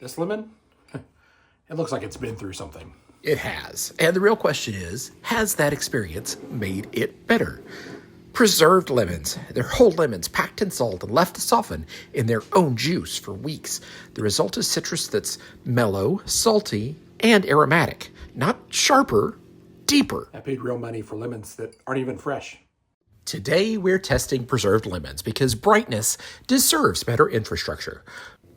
This lemon, it looks like it's been through something. It has. And the real question is, has that experience made it better? Preserved lemons. They're whole lemons packed in salt and left to soften in their own juice for weeks. The result is citrus that's mellow, salty, and aromatic. Not sharper, deeper. I paid real money for lemons that aren't even fresh. Today, we're testing preserved lemons because brightness deserves better infrastructure.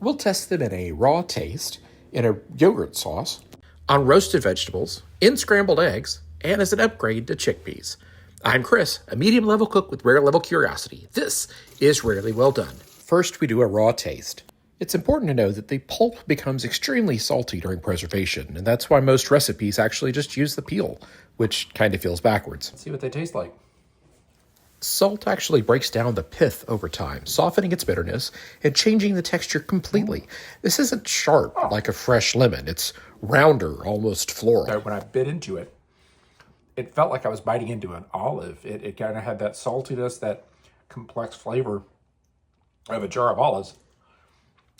We'll test them in a raw taste, in a yogurt sauce, on roasted vegetables, in scrambled eggs, and as an upgrade to chickpeas. I'm Chris, a medium-level cook with rare-level curiosity. This is Rarely Well Done. First, we do a raw taste. It's important to know that the pulp becomes extremely salty during preservation, and that's why most recipes actually just use the peel, which kind of feels backwards. Let's see what they taste like. Salt actually breaks down the pith over time, softening its bitterness and changing the texture completely. This isn't sharp like a fresh lemon. It's rounder, almost floral. When I bit into it, it felt like I was biting into an olive. It kind of had that saltiness, that complex flavor of a jar of olives.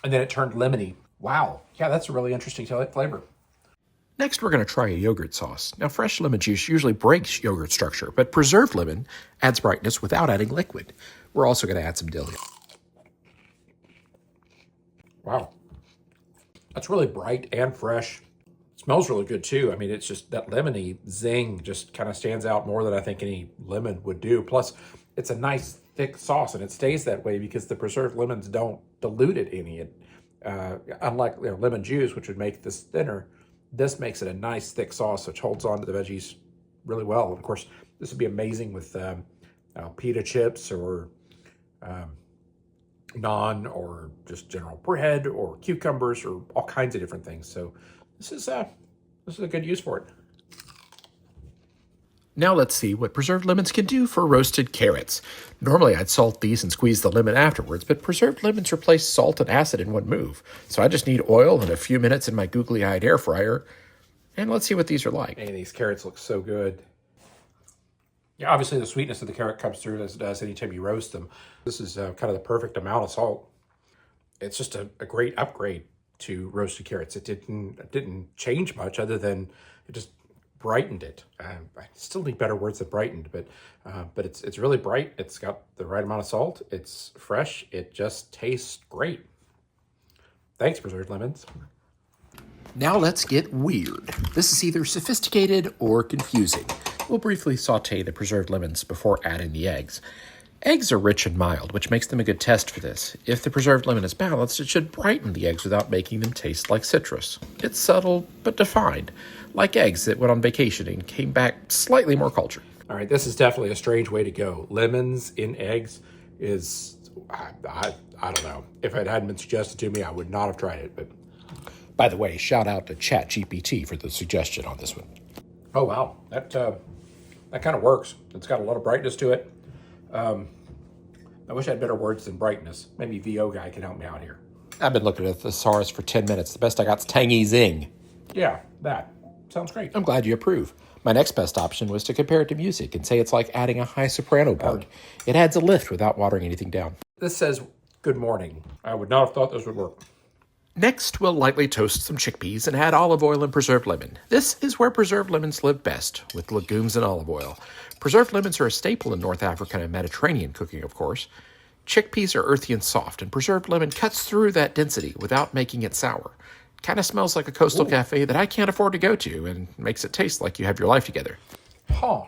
And then it turned lemony. Wow. Yeah, that's a really interesting flavor. Next, we're going to try a yogurt sauce. Now, fresh lemon juice usually breaks yogurt structure, but preserved lemon adds brightness without adding liquid. We're also going to add some dill. Wow. That's really bright and fresh. It smells really good, too. I mean, it's just that lemony zing just kind of stands out more than I think any lemon would do. Plus, it's a nice, thick sauce, and it stays that way because the preserved lemons don't dilute it any. Unlike lemon juice, which would make this thinner, this makes it a nice thick sauce, which holds on to the veggies really well. And of course, this would be amazing with pita chips or naan or just general bread or cucumbers or all kinds of different things. So this is a good use for it. Now let's see what preserved lemons can do for roasted carrots. Normally I'd salt these and squeeze the lemon afterwards, but preserved lemons replace salt and acid in one move. So I just need oil and a few minutes in my googly-eyed air fryer. And let's see what these are like. Hey, these carrots look so good. Yeah, obviously the sweetness of the carrot comes through as it does anytime you roast them. This is kind of the perfect amount of salt. It's just a great upgrade to roasted carrots. It didn't change much other than it just brightened it. I still need better words than brightened, but it's really bright. It's got the right amount of salt. It's fresh. It just tastes great. Thanks, preserved lemons. Now let's get weird. This is either sophisticated or confusing. We'll briefly saute the preserved lemons before adding the eggs. Eggs are rich and mild, which makes them a good test for this. If the preserved lemon is balanced, it should brighten the eggs without making them taste like citrus. It's subtle, but defined, like eggs that went on vacation and came back slightly more cultured. All right, this is definitely a strange way to go. Lemons in eggs is, I don't know. If it hadn't been suggested to me, I would not have tried it. But by the way, shout out to ChatGPT for the suggestion on this one. Oh, wow. That kind of works. It's got a lot of brightness to it. I wish I had better words than brightness. Maybe VO guy can help me out here. I've been looking at the thesaurus for 10 minutes. The best I got is tangy zing. Yeah, that. Sounds great. I'm glad you approve. My next best option was to compare it to music and say it's like adding a high soprano part. It adds a lift without watering anything down. This says good morning. I would not have thought this would work. Next, we'll lightly toast some chickpeas and add olive oil and preserved lemon. This is where preserved lemons live best, with legumes and olive oil. Preserved lemons are a staple in North African and Mediterranean cooking, of course. Chickpeas are earthy and soft, and preserved lemon cuts through that density without making it sour. Kind of smells like a coastal cafe that I can't afford to go to and makes it taste like you have your life together. Huh.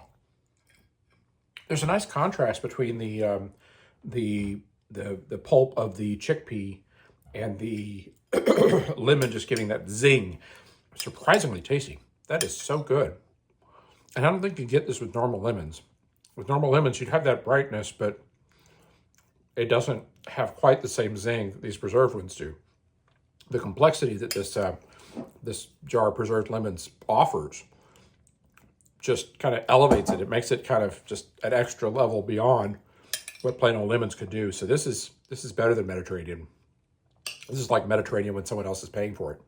There's a nice contrast between the pulp of the chickpea and the lemon just giving that zing. Surprisingly tasty. That is so good. And I don't think you get this with normal lemons. With normal lemons, you'd have that brightness, but it doesn't have quite the same zing that these preserved ones do. The complexity that this jar of preserved lemons offers just kind of elevates it. It makes it kind of just an extra level beyond what plain old lemons could do. So this is better than Mediterranean. This is like Mediterranean when someone else is paying for it.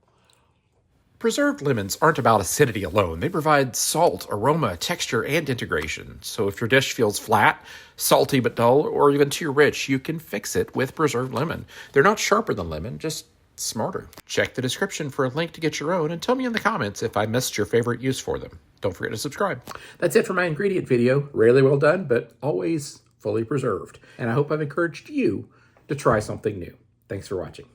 Preserved lemons aren't about acidity alone. They provide salt, aroma, texture, and integration. So if your dish feels flat, salty but dull, or even too rich, you can fix it with preserved lemon. They're not sharper than lemon, just smarter. Check the description for a link to get your own and tell me in the comments if I missed your favorite use for them. Don't forget to subscribe. That's it for my ingredient video. Rarely well done, but always fully preserved. And I hope I've encouraged you to try something new. Thanks for watching.